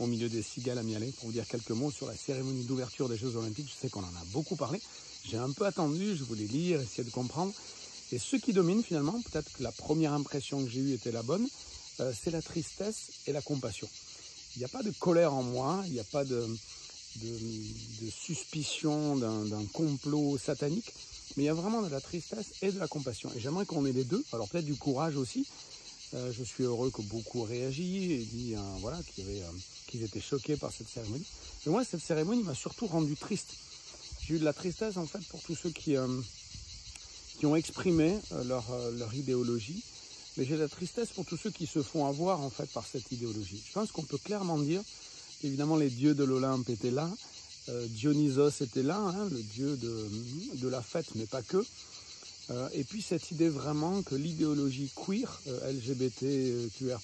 au milieu des cigales à Mialet pour vous dire quelques mots sur la cérémonie d'ouverture des Jeux Olympiques. Je sais qu'on en a beaucoup parlé. J'ai un peu attendu, je voulais lire, essayer de comprendre. Et ce qui domine finalement, peut-être que la première impression que j'ai eue était la bonne, c'est la tristesse et la compassion. Il n'y a pas de colère en moi, il n'y a pas de suspicion d'un complot satanique, mais il y a vraiment de la tristesse et de la compassion. Et j'aimerais qu'on ait les deux, alors peut-être du courage aussi. Je suis heureux que beaucoup aient réagi et dit voilà, qu'ils étaient choqués par cette cérémonie. Mais moi, cette cérémonie m'a surtout rendu triste. J'ai eu de la tristesse en fait pour tous ceux qui ont exprimé leur idéologie, mais j'ai de la tristesse pour tous ceux qui se font avoir en fait par cette idéologie. Je pense qu'on peut clairement dire, évidemment les dieux de l'Olympe étaient là, Dionysos était là, hein, le dieu de la fête, mais pas que. Et puis cette idée vraiment que l'idéologie queer, LGBTQR+,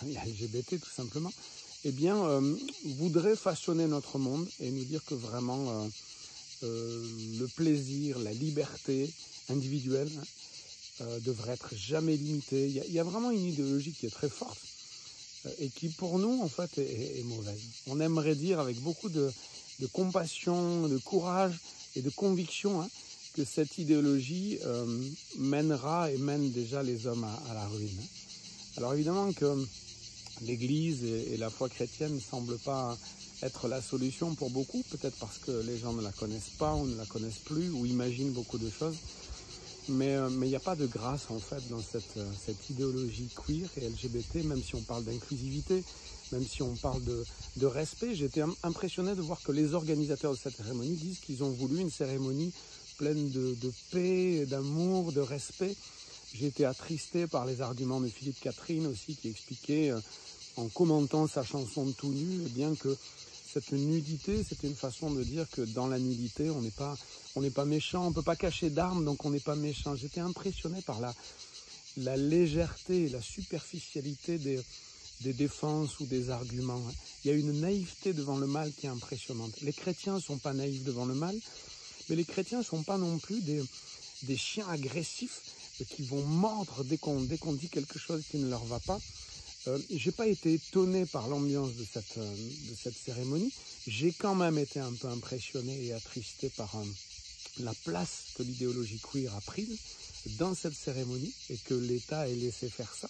LGBT tout simplement, eh bien, voudrait façonner notre monde et nous dire que vraiment le plaisir, la liberté individuelle devrait être jamais limitée. Il y a vraiment une idéologie qui est très forte et qui pour nous en fait est mauvaise. On aimerait dire avec beaucoup de compassion, de courage et de conviction que cette idéologie mènera et mène déjà les hommes à la ruine. Alors évidemment que l'Église et la foi chrétienne ne semblent pas être la solution pour beaucoup, peut-être parce que les gens ne la connaissent pas ou ne la connaissent plus ou imaginent beaucoup de choses. Mais il n'y a pas de grâce en fait dans cette idéologie queer et LGBT, même si on parle d'inclusivité, même si on parle de respect. J'étais impressionné de voir que les organisateurs de cette cérémonie disent qu'ils ont voulu une cérémonie pleine de paix, d'amour, de respect. J'ai été attristé par les arguments de Philippe Catherine aussi, qui expliquait en commentant sa chanson de Tout nu, eh bien que cette nudité, c'était une façon de dire que dans la nudité, on n'est pas méchant, on peut pas cacher d'armes, donc on n'est pas méchant. J'étais impressionné par la légèreté et la superficialité des défenses ou des arguments. Il y a une naïveté devant le mal qui est impressionnante. Les chrétiens sont pas naïfs devant le mal, mais les chrétiens sont pas non plus des chiens agressifs qui vont mordre dès qu'on dit quelque chose qui ne leur va pas. J'ai pas été étonné par l'ambiance de cette cérémonie. J'ai quand même été un peu impressionné et attristé par la place que l'idéologie queer a prise dans cette cérémonie et que l'État ait laissé faire ça.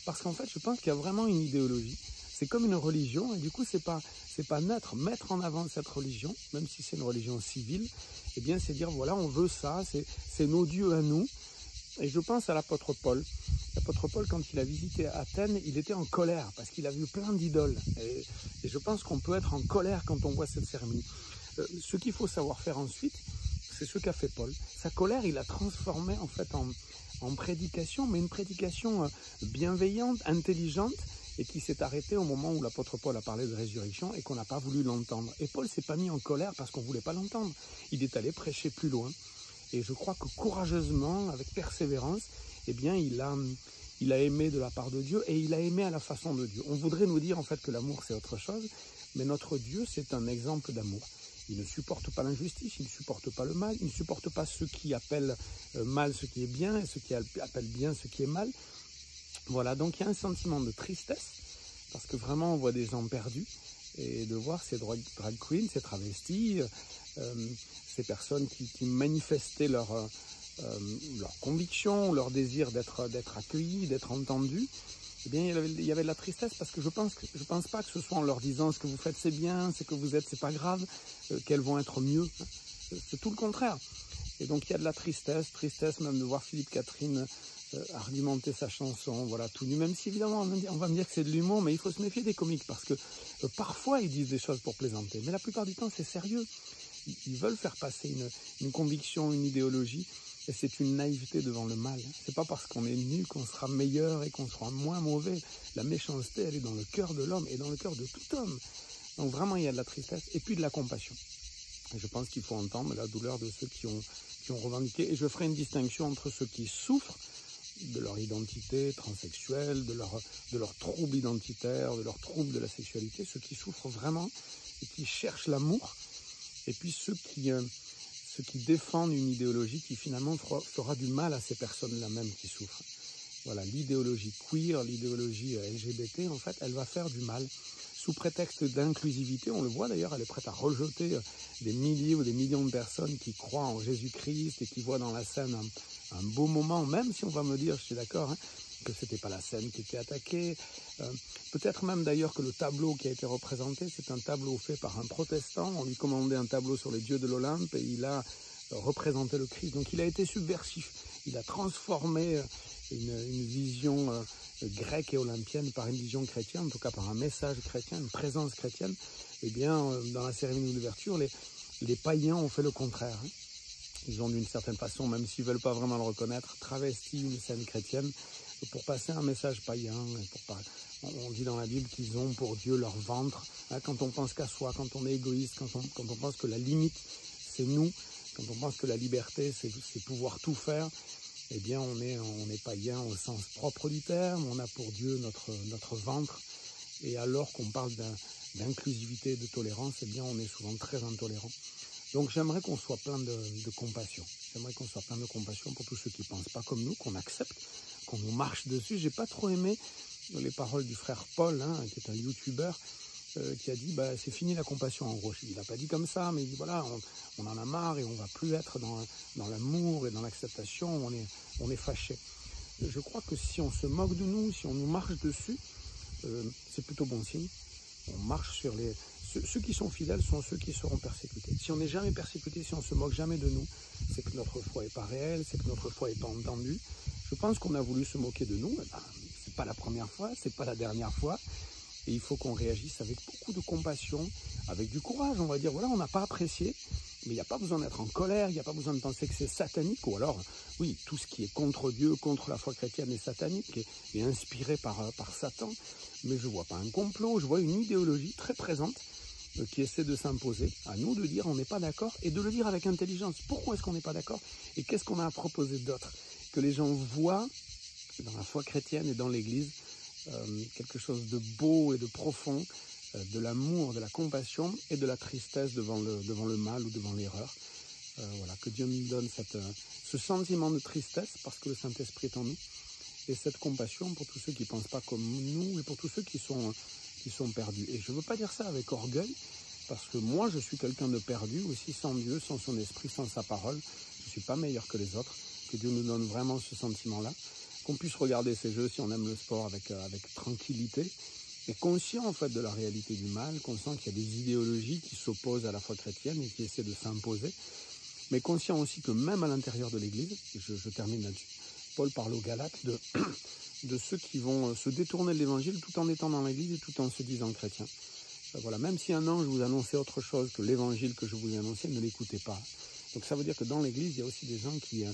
Parce qu'en fait, je pense qu'il y a vraiment une idéologie. C'est comme une religion et du coup, c'est pas neutre. Mettre en avant cette religion, même si c'est une religion civile, eh bien, c'est dire voilà, on veut ça, c'est nos dieux à nous. Et je pense à l'apôtre Paul. L'apôtre Paul, quand il a visité Athènes, il était en colère parce qu'il a vu plein d'idoles. Et je pense qu'on peut être en colère quand on voit cette cérémonie. Ce qu'il faut savoir faire ensuite, c'est ce qu'a fait Paul. Sa colère, il l'a transformée en fait en prédication, mais une prédication bienveillante, intelligente, et qui s'est arrêtée au moment où l'apôtre Paul a parlé de résurrection et qu'on n'a pas voulu l'entendre. Et Paul s'est pas mis en colère parce qu'on voulait pas l'entendre. Il est allé prêcher plus loin. Et je crois que courageusement, avec persévérance, eh bien, il a aimé de la part de Dieu et il a aimé à la façon de Dieu. On voudrait nous dire en fait que l'amour c'est autre chose, mais notre Dieu c'est un exemple d'amour. Il ne supporte pas l'injustice, il ne supporte pas le mal, il ne supporte pas ceux qui appellent mal ce qui est bien et ceux qui appellent bien ce qui est mal. Voilà, donc il y a un sentiment de tristesse, parce que vraiment on voit des gens perdus, et de voir ces drag queens, ces travestis, ces personnes qui manifestaient leur conviction, leur désir d'être accueillis, d'être entendus, eh bien il y avait de la tristesse parce que je pense pas que ce soit en leur disant ce que vous faites c'est bien, ce que vous êtes c'est pas grave, qu'elles vont être mieux. C'est tout le contraire. Et donc il y a de la tristesse même de voir Philippe Catherine argumenter sa chanson, voilà, tout nu, même si évidemment on va me dire que c'est de l'humour, mais il faut se méfier des comiques parce que parfois ils disent des choses pour plaisanter, mais la plupart du temps c'est sérieux. Ils veulent faire passer une conviction, une idéologie, et c'est une naïveté devant le mal. C'est pas parce qu'on est nu qu'on sera meilleur et qu'on sera moins mauvais. La méchanceté, elle est dans le cœur de l'homme et dans le cœur de tout homme. Donc vraiment, il y a de la tristesse et puis de la compassion. Et je pense qu'il faut entendre la douleur de ceux qui ont revendiqué. Et je ferai une distinction entre ceux qui souffrent de leur identité transsexuelle, de leur trouble identitaire, de leur trouble de la sexualité, ceux qui souffrent vraiment et qui cherchent l'amour, et puis ceux qui défendent une idéologie qui finalement fera du mal à ces personnes-là même qui souffrent. voilà, l'idéologie queer, l'idéologie LGBT, en fait, elle va faire du mal. Sous prétexte d'inclusivité, on le voit d'ailleurs, elle est prête à rejeter des milliers ou des millions de personnes qui croient en Jésus-Christ et qui voient dans la scène un beau moment, même si on va me dire, je suis d'accord, hein, que c'était pas la scène qui était attaquée. Peut-être même d'ailleurs que le tableau qui a été représenté, c'est un tableau fait par un protestant. On lui commandait un tableau sur les dieux de l'Olympe et il a représenté le Christ. Donc il a été subversif. Il a transformé une vision grecque et olympienne par une vision chrétienne, en tout cas par un message chrétien, une présence chrétienne. Eh bien, dans la cérémonie d'ouverture, les païens ont fait le contraire. Hein. Ils ont d'une certaine façon, même s'ils ne veulent pas vraiment le reconnaître, travesti une scène chrétienne pour passer un message païen. On dit dans la Bible qu'ils ont pour Dieu leur ventre. Hein, quand on pense qu'à soi, quand on est égoïste, quand on pense que la limite, c'est nous, quand on pense que la liberté, c'est pouvoir tout faire, eh bien, on est païen au sens propre du terme. On a pour Dieu notre ventre. Et alors qu'on parle d'inclusivité, de tolérance, eh bien, on est souvent très intolérant. Donc, j'aimerais qu'on soit plein de compassion. J'aimerais qu'on soit plein de compassion pour tous ceux qui ne pensent pas comme nous, qu'on accepte, qu'on nous marche dessus. J'ai pas trop aimé les paroles du frère Paul, hein, qui est un youtubeur, qui a dit bah, c'est fini la compassion en gros. Il n'a pas dit comme ça, mais il dit voilà, on en a marre et on ne va plus être dans l'amour et dans l'acceptation, on est fâché. Je crois que si on se moque de nous, si on nous marche dessus, c'est plutôt bon signe. On marche sur ceux qui sont fidèles sont ceux qui seront persécutés. Si on n'est jamais persécuté, si on ne se moque jamais de nous, c'est que notre foi n'est pas réelle, c'est que notre foi n'est pas entendue. Je pense qu'on a voulu se moquer de nous, ben, c'est pas la première fois, c'est pas la dernière fois. Et il faut qu'on réagisse avec beaucoup de compassion, avec du courage. On va dire, voilà, on n'a pas apprécié, mais il n'y a pas besoin d'être en colère, il n'y a pas besoin de penser que c'est satanique. Ou alors, oui, tout ce qui est contre Dieu, contre la foi chrétienne est satanique et inspiré par Satan. Mais je ne vois pas un complot, je vois une idéologie très présente qui essaie de s'imposer. À nous de dire on n'est pas d'accord et de le dire avec intelligence. Pourquoi est-ce qu'on n'est pas d'accord et qu'est-ce qu'on a à proposer d'autre? Que les gens voient dans la foi chrétienne et dans l'Église quelque chose de beau et de profond, de l'amour, de la compassion et de la tristesse devant le mal ou devant l'erreur. Voilà, que Dieu nous donne ce sentiment de tristesse parce que le Saint-Esprit est en nous et cette compassion pour tous ceux qui ne pensent pas comme nous et pour tous ceux qui sont perdus. Et je ne veux pas dire ça avec orgueil parce que moi je suis quelqu'un de perdu aussi sans Dieu, sans son esprit, sans sa parole. Je ne suis pas meilleur que les autres. Que Dieu nous donne vraiment ce sentiment-là. Qu'on puisse regarder ces jeux si on aime le sport avec tranquillité et conscient en fait de la réalité du mal, conscient qu'il y a des idéologies qui s'opposent à la foi chrétienne et qui essaient de s'imposer, mais conscient aussi que même à l'intérieur de l'Église, je termine là-dessus, Paul parle aux Galates de ceux qui vont se détourner de l'Évangile tout en étant dans l'Église et tout en se disant chrétiens. Voilà, même si un ange vous annonçait autre chose que l'Évangile que je vous ai annoncé, ne l'écoutez pas. Donc ça veut dire que dans l'Église, il y a aussi des gens qui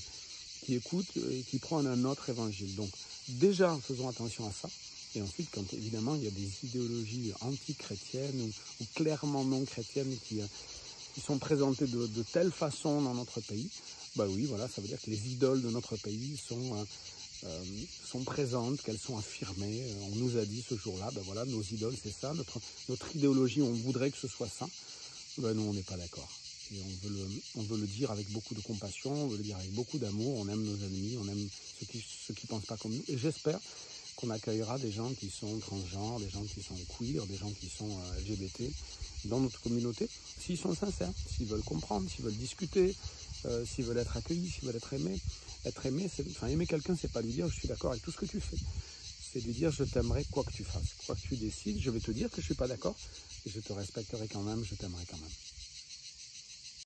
écoutent et qui prennent un autre évangile. Donc déjà, faisons attention à ça. Et ensuite, quand évidemment, il y a des idéologies anti-chrétiennes ou clairement non chrétiennes qui sont présentées de telle façon dans notre pays, bah oui, voilà, ça veut dire que les idoles de notre pays sont présentes, qu'elles sont affirmées. On nous a dit ce jour-là, ben voilà, nos idoles, c'est ça. Notre idéologie, on voudrait que ce soit ça. Ben non, on n'est pas d'accord. Et on veut le dire avec beaucoup de compassion, on veut le dire avec beaucoup d'amour, on aime nos ennemis, on aime ceux qui pensent pas comme nous. Et j'espère qu'on accueillera des gens qui sont transgenres, des gens qui sont queer, des gens qui sont LGBT dans notre communauté, s'ils sont sincères, s'ils veulent comprendre, s'ils veulent discuter, s'ils veulent être accueillis, s'ils veulent être aimés. Être aimé, aimer quelqu'un, c'est pas lui dire je suis d'accord avec tout ce que tu fais. C'est lui dire je t'aimerai quoi que tu fasses, quoi que tu décides, je vais te dire que je suis pas d'accord et je te respecterai quand même, je t'aimerai quand même.